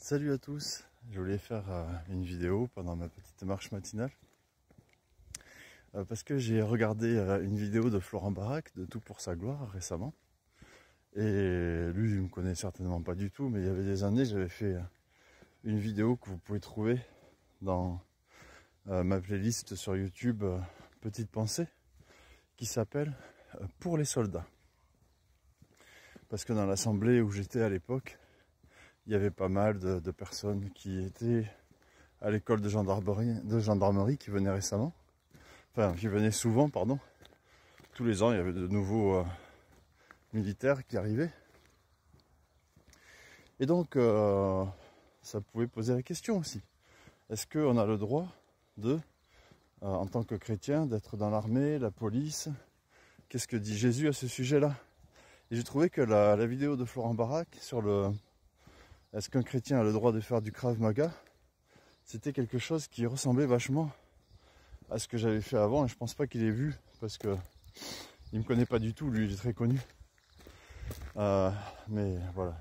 Salut à tous, je voulais faire une vidéo pendant ma petite marche matinale parce que j'ai regardé une vidéo de Florent Baraque de Tout pour sa gloire récemment, et lui il me connaît certainement pas du tout, mais il y avait des années j'avais fait une vidéo que vous pouvez trouver dans ma playlist sur YouTube Petite Pensée, qui s'appelle Pour les soldats, parce que dans l'assemblée où j'étais à l'époque, il y avait pas mal de personnes qui étaient à l'école de gendarmerie qui venaient récemment, enfin qui venaient souvent, pardon. Tous les ans il y avait de nouveaux militaires qui arrivaient, et donc ça pouvait poser la question aussi, est-ce qu'on a le droit de, en tant que chrétien, d'être dans l'armée, la police? Qu'est-ce que dit Jésus à ce sujet-là? Et j'ai trouvé que la vidéo de Florent Baraque sur le est-ce qu'un chrétien a le droit de faire du Krav Maga, c'était quelque chose qui ressemblait vachement à ce que j'avais fait avant, et je pense pas qu'il ait vu, parce que il me connaît pas du tout, lui il est très connu. Mais voilà,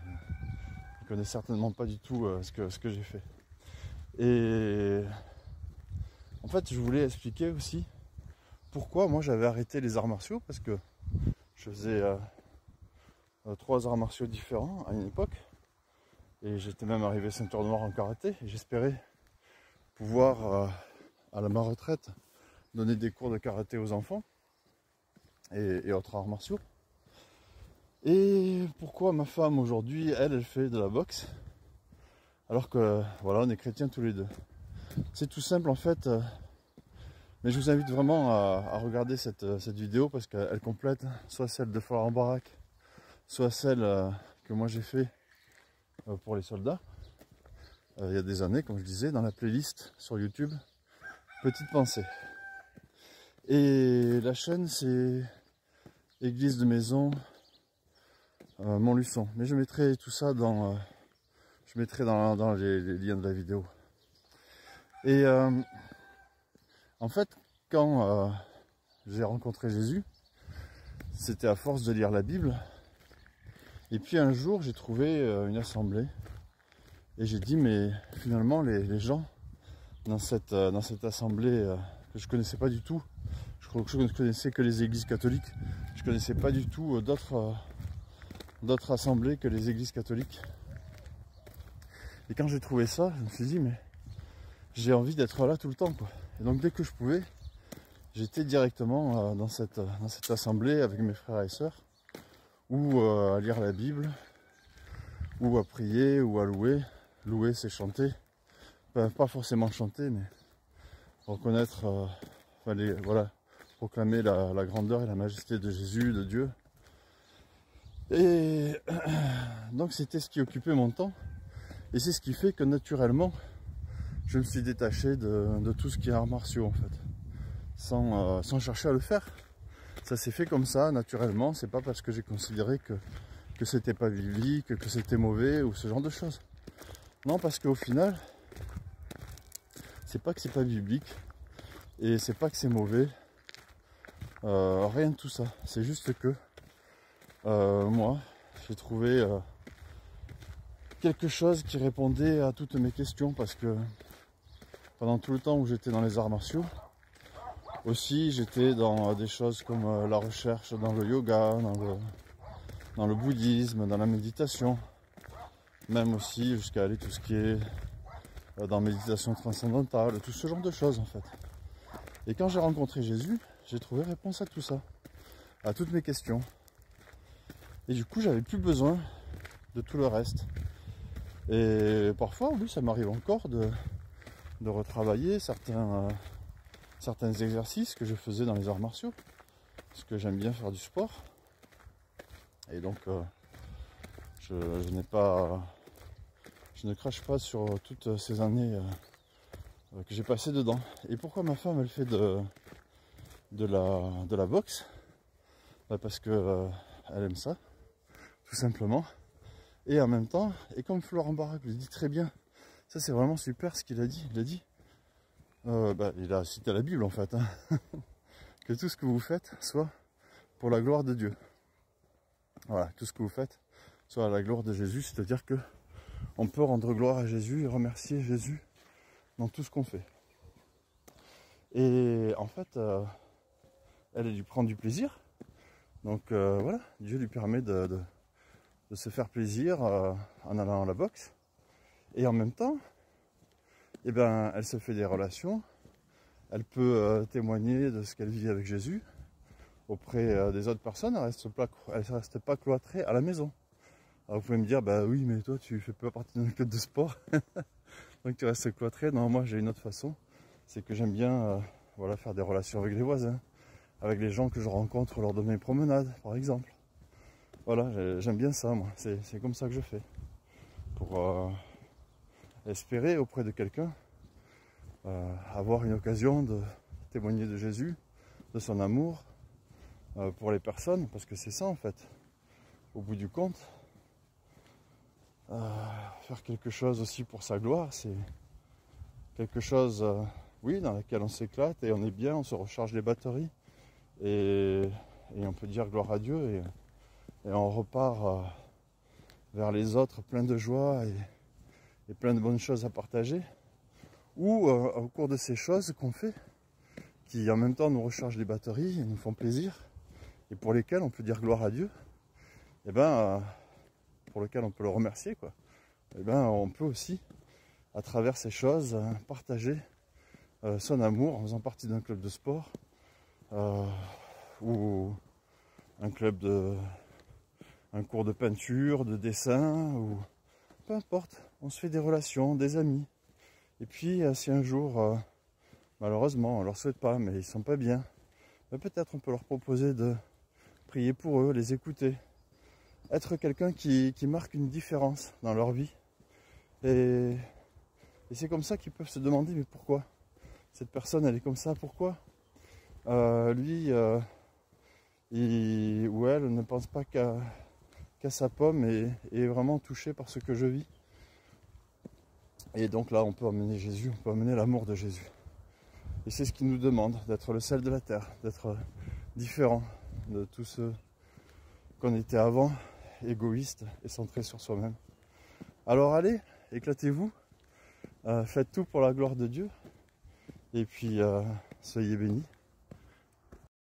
il connaît certainement pas du tout ce que j'ai fait. Et en fait, je voulais expliquer aussi pourquoi moi j'avais arrêté les arts martiaux, parce que je faisais 3 arts martiaux différents à une époque. Et j'étais même arrivé ceinture noire en karaté, et j'espérais pouvoir, à ma retraite, donner des cours de karaté aux enfants et autres arts martiaux. Et pourquoi ma femme aujourd'hui, elle fait de la boxe, alors que voilà, on est chrétiens tous les deux? C'est tout simple en fait, mais je vous invite vraiment à regarder cette vidéo, parce qu'elle complète soit celle de Florent Baraque, soit celle que moi j'ai fait pour les soldats, il y a des années, comme je disais, dans la playlist sur YouTube Petite Pensée. Et la chaîne c'est Église de Maison Montluçon, mais je mettrai tout ça dans les liens de la vidéo. Et en fait, quand j'ai rencontré Jésus, c'était à force de lire la Bible. Et puis un jour j'ai trouvé une assemblée, et j'ai dit mais finalement les gens dans cette assemblée que je connaissais pas du tout, je crois que je ne connaissais que les églises catholiques, je connaissais pas du tout d'autres assemblées que les églises catholiques. Et quand j'ai trouvé ça, je me suis dit mais j'ai envie d'être là tout le temps, quoi. Et donc dès que je pouvais, j'étais directement dans cette assemblée avec mes frères et sœurs, ou à lire la Bible, ou à prier, ou à louer. Louer, c'est chanter, enfin, pas forcément chanter, mais reconnaître, voilà, proclamer la grandeur et la majesté de Jésus, de Dieu. Et donc c'était ce qui occupait mon temps, et c'est ce qui fait que naturellement je me suis détaché de tout ce qui est arts martiaux, en fait, sans chercher à le faire. Ça s'est fait comme ça, naturellement. C'est pas parce que j'ai considéré que c'était pas biblique, que c'était mauvais, ou ce genre de choses. Non, parce qu'au final, c'est pas que c'est pas biblique, et c'est pas que c'est mauvais, rien de tout ça. C'est juste que moi, j'ai trouvé quelque chose qui répondait à toutes mes questions, parce que pendant tout le temps où j'étais dans les arts martiaux, aussi j'étais dans des choses comme la recherche dans le yoga, dans le bouddhisme, dans la méditation, même aussi jusqu'à aller tout ce qui est dans méditation transcendantale, tout ce genre de choses en fait. Et quand j'ai rencontré Jésus, j'ai trouvé réponse à tout ça, à toutes mes questions. Et du coup, j'avais plus besoin de tout le reste. Et parfois, oui, ça m'arrive encore de retravailler certains exercices que je faisais dans les arts martiaux, parce que j'aime bien faire du sport. Et donc, je ne crache pas sur toutes ces années que j'ai passées dedans. Et pourquoi ma femme, elle fait de la boxe? Parce que elle aime ça, tout simplement. Et en même temps, et comme Florent Baraque le dit très bien, ça c'est vraiment super ce qu'il a dit. Il a dit, il a cité la Bible en fait, hein, que tout ce que vous faites soit pour la gloire de Dieu. Voilà, tout ce que vous faites soit à la gloire de Jésus, c'est-à-dire que on peut rendre gloire à Jésus et remercier Jésus dans tout ce qu'on fait. Et en fait, elle lui prend du plaisir. Donc voilà, Dieu lui permet de se faire plaisir en allant à la boxe. Et en même temps, eh ben, elle se fait des relations. Elle peut témoigner de ce qu'elle vit avec Jésus auprès des autres personnes. Elle ne reste pas cloîtrée à la maison. Alors vous pouvez me dire, bah oui, mais toi tu fais pas partie d'un club de sport, donc tu restes cloîtré. Non, moi j'ai une autre façon, c'est que j'aime bien voilà, faire des relations avec les voisins, avec les gens que je rencontre lors de mes promenades, par exemple. Voilà, j'aime bien ça, moi. C'est comme ça que je fais. Pour espérer auprès de quelqu'un, avoir une occasion de témoigner de Jésus, de son amour pour les personnes, parce que c'est ça en fait. Au bout du compte, faire quelque chose aussi pour sa gloire, c'est quelque chose, oui, dans laquelle on s'éclate et on est bien, on se recharge les batteries et on peut dire gloire à Dieu et on repart vers les autres plein de joie et plein de bonnes choses à partager. Ou au cours de ces choses qu'on fait, qui en même temps nous rechargent les batteries et nous font plaisir et pour lesquelles on peut dire gloire à Dieu, et ben pour lequel on peut le remercier, quoi. Et ben on peut aussi, à travers ces choses, partager son amour en faisant partie d'un club de sport ou un cours de peinture, de dessin, ou peu importe, on se fait des relations, des amis. Et puis si un jour, malheureusement, on leur souhaite pas, mais ils sont pas bien, ben, peut-être on peut leur proposer de prier pour eux, les écouter. Être quelqu'un qui marque une différence dans leur vie. Et c'est comme ça qu'ils peuvent se demander, mais pourquoi cette personne, elle est comme ça, pourquoi lui ou elle ne pense pas qu'à sa pomme et est vraiment touché par ce que je vis. Et donc là, on peut emmener Jésus, on peut emmener l'amour de Jésus. Et c'est ce qu'il nous demande, d'être le sel de la terre, d'être différent de tous ceux qu'on était avant, égoïste et centré sur soi-même. Alors allez, éclatez-vous, faites tout pour la gloire de Dieu, et puis soyez bénis.